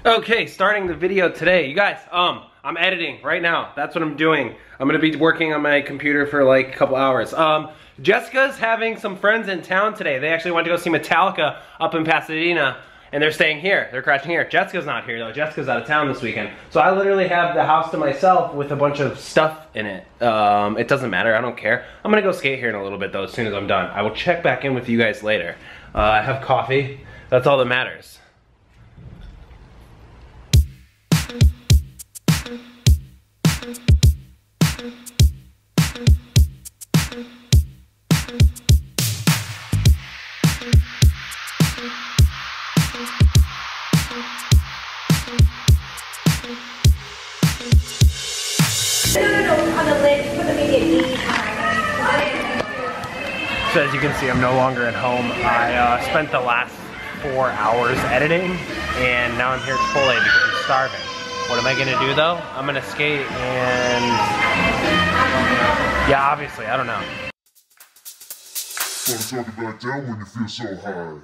Okay, starting the video today. You guys, I'm editing right now. That's what I'm doing. I'm gonna be working on my computer for like a couple hours. Jessica's having some friends in town today. They actually went to go see Metallica up in Pasadena, and they're staying here. They're crashing here. Jessica's not here though. Jessica's out of town this weekend. So I literally have the house to myself with a bunch of stuff in it. It doesn't matter, I don't care. I'm gonna go skate here in a little bit though, as soon as I'm done. I will check back in with you guys later. I have coffee. That's all that matters. So as you can see, I'm no longer at home. I spent the last 4 hours editing, and now I'm here at Chipotle because I'm starving. What am I gonna do though? I'm gonna skate and... yeah, obviously, I don't know. Wanna talk about down when you feel so high.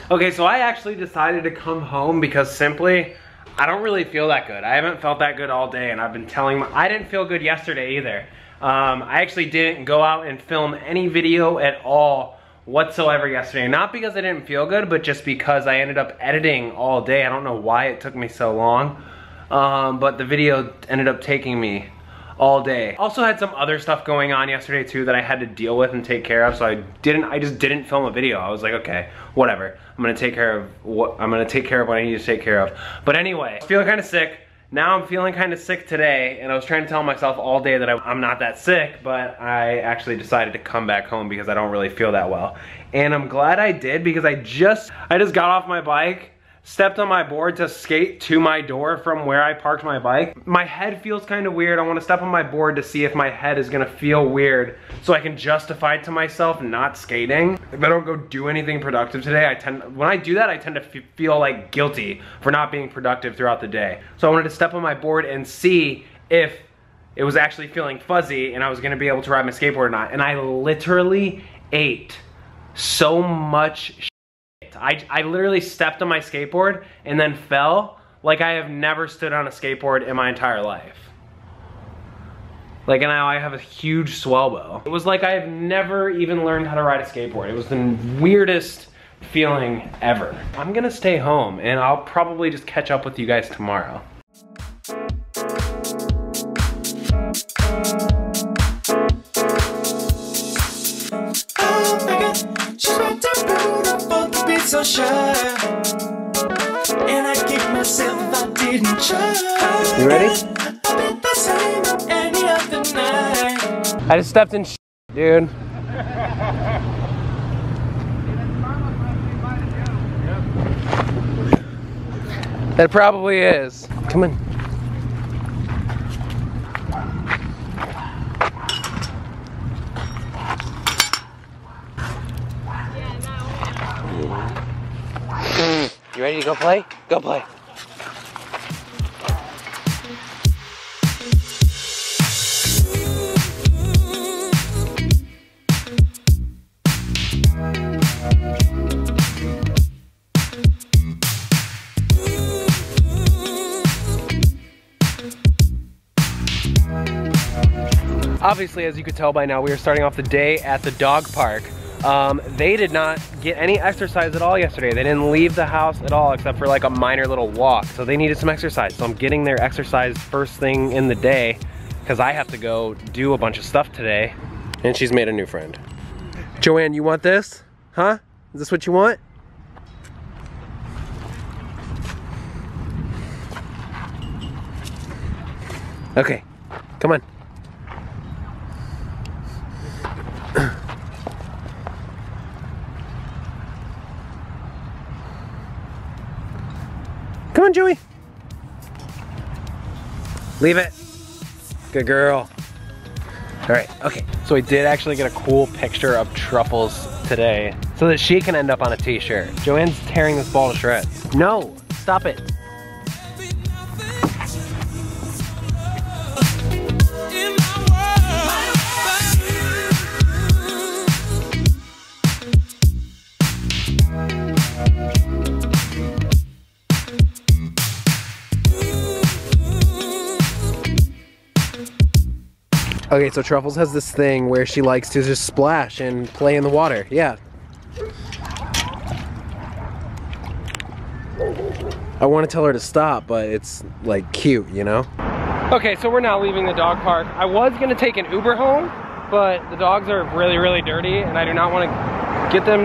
Okay, so I actually decided to come home because simply, I don't really feel that good. I haven't felt that good all day, and I've been telling I didn't feel good yesterday either. I actually didn't go out and film any video at all whatsoever yesterday. Not because I didn't feel good, but just because I ended up editing all day. I don't know why it took me so long, but the video ended up taking me all day. Also had some other stuff going on yesterday too that I had to deal with and take care of, so I just didn't film a video. I was like, okay, whatever. I'm gonna take care of what I need to take care of. But anyway, I was feeling kind of sick. Now I'm feeling kind of sick today, and I was trying to tell myself all day that I'm not that sick, but I actually decided to come back home because I don't really feel that well. And I'm glad I did, because I just got off my bike, stepped on my board to skate to my door from where I parked my bike. My head feels kind of weird. I want to step on my board to see if my head is gonna feel weird so I can justify to myself not skating. If I don't go do anything productive today, when I do that, I tend to feel like guilty for not being productive throughout the day. So I wanted to step on my board and see if it was actually feeling fuzzy and I was gonna be able to ride my skateboard or not. And I literally ate so much shit. I literally stepped on my skateboard and then fell like I have never stood on a skateboard in my entire life. Like, now I have a huge swelbo. It was like I have never even learned how to ride a skateboard. It was the weirdest feeling ever. I'm gonna stay home and I'll probably just catch up with you guys tomorrow. So sure, and I kick myself if I didn't try. You ready? I'll be the same any other night. I just stepped in shit, dude. That probably is. Come on. You ready to go play? Go play. Obviously, as you could tell by now, we are starting off the day at the dog park. They did not get any exercise at all yesterday. They didn't leave the house at all except for like a minor little walk. So they needed some exercise. So I'm getting their exercise first thing in the day because I have to go do a bunch of stuff today. And she's made a new friend. Joanne, you want this? Huh? Is this what you want? Okay, come on. Come on, Joey. Leave it. Good girl. All right, okay. So we did actually get a cool picture of Truffles today so that she can end up on a t-shirt. Joanne's tearing this ball to shreds. No, stop it. Okay, so Truffles has this thing where she likes to just splash and play in the water. Yeah. I want to tell her to stop, but it's like cute, you know? Okay, so we're now leaving the dog park. I was gonna take an Uber home, but the dogs are really, really dirty and I do not want to get them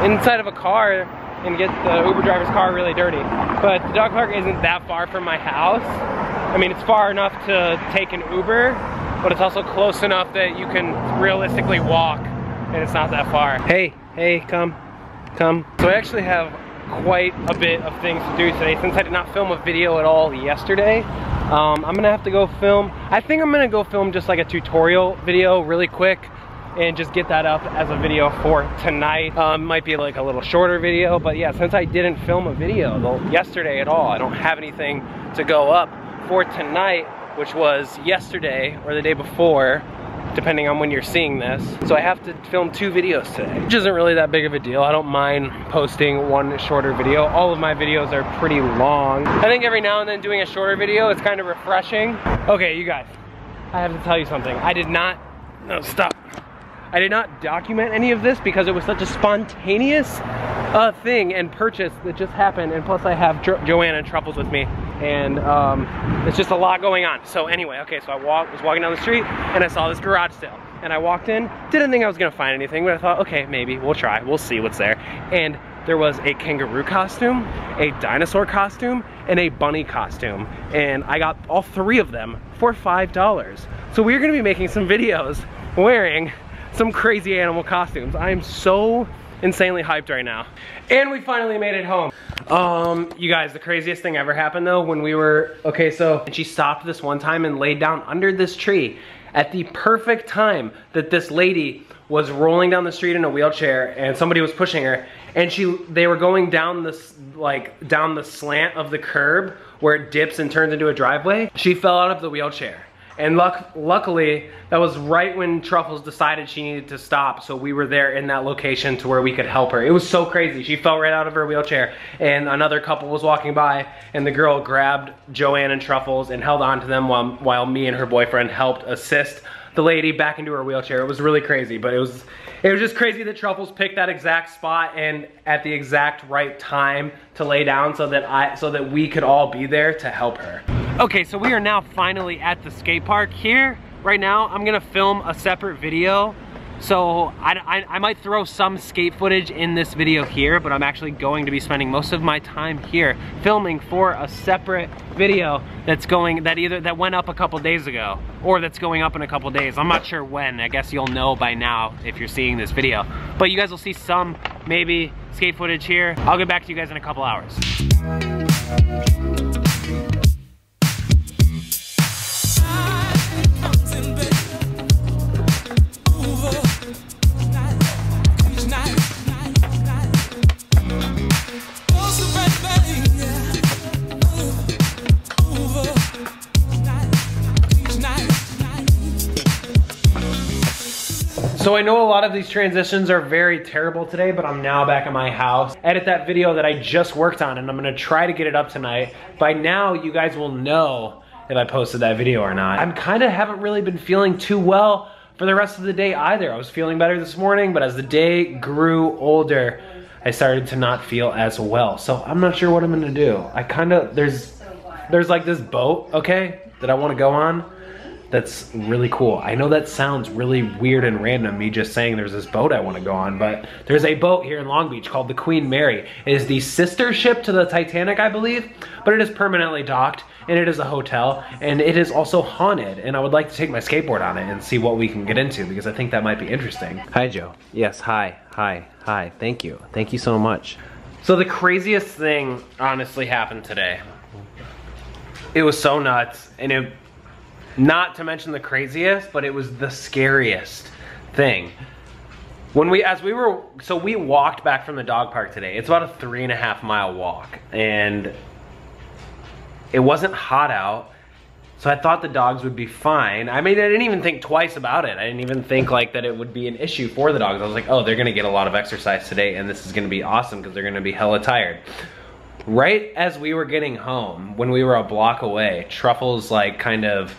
inside of a car and get the Uber driver's car really dirty. But the dog park isn't that far from my house. I mean, it's far enough to take an Uber, but it's also close enough that you can realistically walk and it's not that far. Hey, come. So I actually have quite a bit of things to do today since I did not film a video at all yesterday. I'm gonna have to go film, I think I'm gonna go film just like a tutorial video really quick and just get that up as a video for tonight. Might be like a little shorter video, but yeah, since I didn't film a video yesterday at all, I don't have anything to go up for tonight, which was yesterday or the day before, depending on when you're seeing this. So I have to film 2 videos today, which isn't really that big of a deal. I don't mind posting one shorter video. All of my videos are pretty long. I think every now and then doing a shorter video is kind of refreshing. Okay, you guys, I have to tell you something. I did not document any of this because it was such a spontaneous thing and purchase that just happened, and plus I have Joanna and Truffles with me, and it's just a lot going on. So anyway, okay, so I was walking down the street and I saw this garage sale, and I walked in, didn't think I was gonna find anything, but I thought, okay, maybe we'll try, we'll see what's there. And there was a kangaroo costume, a dinosaur costume, and a bunny costume, and I got all 3 of them for $5. So we're gonna be making some videos wearing some crazy animal costumes. I am so insanely hyped right now. And we finally made it home. You guys, the craziest thing ever happened though when we were, okay, so she stopped this one time and laid down under this tree at the perfect time that this lady was rolling down the street in a wheelchair and somebody was pushing her, and they were going down this, like down the slant of the curb where it dips and turns into a driveway. She fell out of the wheelchair. And luckily, that was right when Truffles decided she needed to stop, so we were there in that location to where we could help her. It was so crazy. She fell right out of her wheelchair, and another couple was walking by, and the girl grabbed Joanne and Truffles and held on to them while me and her boyfriend helped assist the lady back into her wheelchair. It was really crazy, but it was just crazy that Truffles picked that exact spot and at the exact right time to lay down so that we could all be there to help her. Okay, so we are now finally at the skate park here. Right now, I'm gonna film a separate video. So I might throw some skate footage in this video here, but I'm actually going to be spending most of my time here filming for a separate video that went up a couple days ago, or that's going up in a couple days. I'm not sure when. I guess you'll know by now if you're seeing this video. But you guys will see some, maybe, skate footage here. I'll get back to you guys in a couple hours. So I know a lot of these transitions are very terrible today, but I'm now back at my house. Edit that video that I just worked on, and I'm gonna try to get it up tonight. By now, you guys will know if I posted that video or not. Haven't really been feeling too well for the rest of the day either. I was feeling better this morning, but as the day grew older, I started to not feel as well. So I'm not sure what I'm gonna do. There's like this boat, okay, that I wanna go on. That's really cool. I know that sounds really weird and random, me just saying there's this boat I want to go on, but there's a boat here in Long Beach called the Queen Mary. It is the sister ship to the Titanic, I believe, but it is permanently docked, and it is a hotel, and it is also haunted, and I would like to take my skateboard on it and see what we can get into, because I think that might be interesting. Hi, Joe. Yes, hi. Thank you. Thank you so much. So the craziest thing honestly happened today. It was so nuts, and not to mention the craziest, but it was the scariest thing. We walked back from the dog park today. It's about a 3.5 mile walk, and it wasn't hot out, so I thought the dogs would be fine. I mean, I didn't even think twice about it. I didn't even think like that it would be an issue for the dogs. I was like, oh, they're gonna get a lot of exercise today, and this is gonna be awesome because they're gonna be hella tired. Right as we were getting home, when we were a block away, Truffles like kind of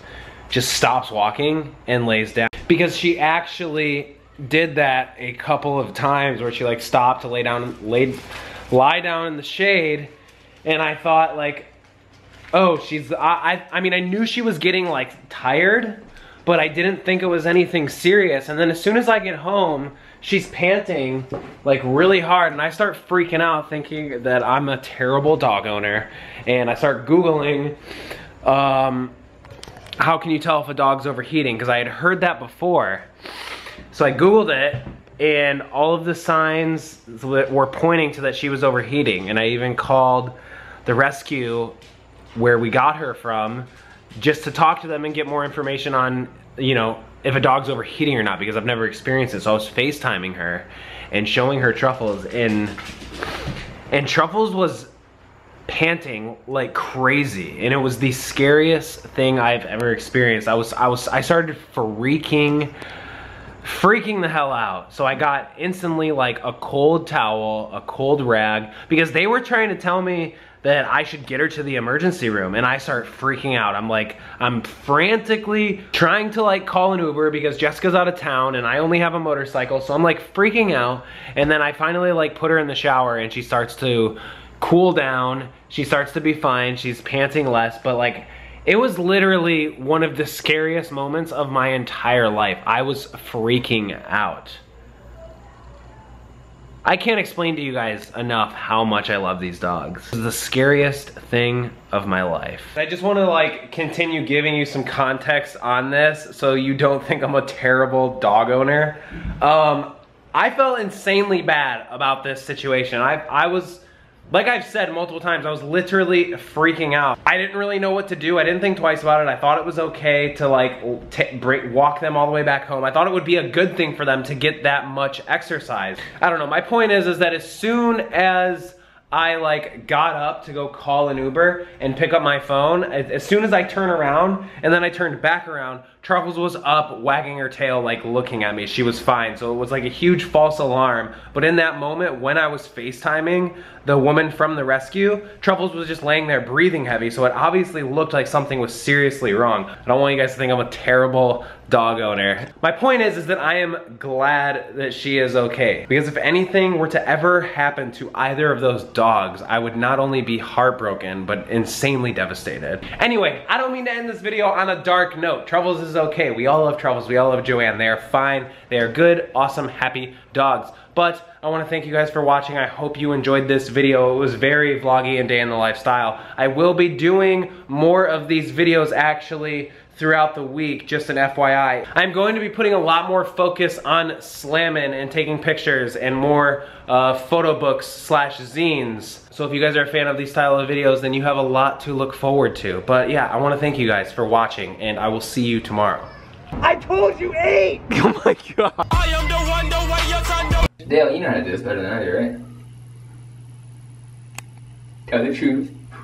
just stops walking and lays down. Because she actually did that a couple of times where she like stopped to lie down in the shade, and I thought like, oh, I mean, I knew she was getting like tired, but I didn't think it was anything serious. And then as soon as I get home, she's panting like really hard, and I start freaking out thinking that I'm a terrible dog owner. And I start Googling, how can you tell if a dog's overheating? Because I had heard that before. So I Googled it, and all of the signs were pointing to that she was overheating. And I even called the rescue where we got her from just to talk to them and get more information on, you know, if a dog's overheating or not, because I've never experienced it. So I was FaceTiming her and showing her Truffles, and Truffles was panting like crazy, and it was the scariest thing I've ever experienced. I started freaking the hell out. So I got instantly like a cold towel, a cold rag, because they were trying to tell me that I should get her to the emergency room, and I start freaking out. I'm frantically trying to like call an Uber because Jessica's out of town and I only have a motorcycle, so I'm like freaking out. And then I finally like put her in the shower, and she starts to cool down. She starts to be fine. She's panting less, but like, it was literally one of the scariest moments of my entire life. I was freaking out. I can't explain to you guys enough how much I love these dogs. This is the scariest thing of my life. I just want to like continue giving you some context on this so you don't think I'm a terrible dog owner. I felt insanely bad about this situation. I was, like I've said multiple times, I was literally freaking out. I didn't really know what to do. I didn't think twice about it. I thought it was okay to like walk them all the way back home. I thought it would be a good thing for them to get that much exercise. I don't know. My point is that as soon as I like got up to go call an Uber and pick up my phone, as soon as I turn around and then I turned back around, Truffles was up wagging her tail like looking at me. She was fine. So it was like a huge false alarm. But in that moment when I was FaceTiming the woman from the rescue, Truffles was just laying there breathing heavy. So it obviously looked like something was seriously wrong. I don't want you guys to think I'm a terrible dog owner. My point is that I am glad that she is okay. Because if anything were to ever happen to either of those dogs, I would not only be heartbroken, but insanely devastated. Anyway, I don't mean to end this video on a dark note. Truffles is okay. We all love Truffles. We all love Joanne. They are fine. They are good, awesome, happy dogs. But I want to thank you guys for watching. I hope you enjoyed this video. It was very vloggy and day in the lifestyle. I will be doing more of these videos actually throughout the week, just an FYI. I'm going to be putting a lot more focus on slamming and taking pictures and more photo books slash zines. So if you guys are a fan of these style of videos, then you have a lot to look forward to. But yeah, I want to thank you guys for watching, and I will see you tomorrow. I told you 8! Oh my god. I am the way your son Dale, you know how to do this better than I do, right? Tell the truth.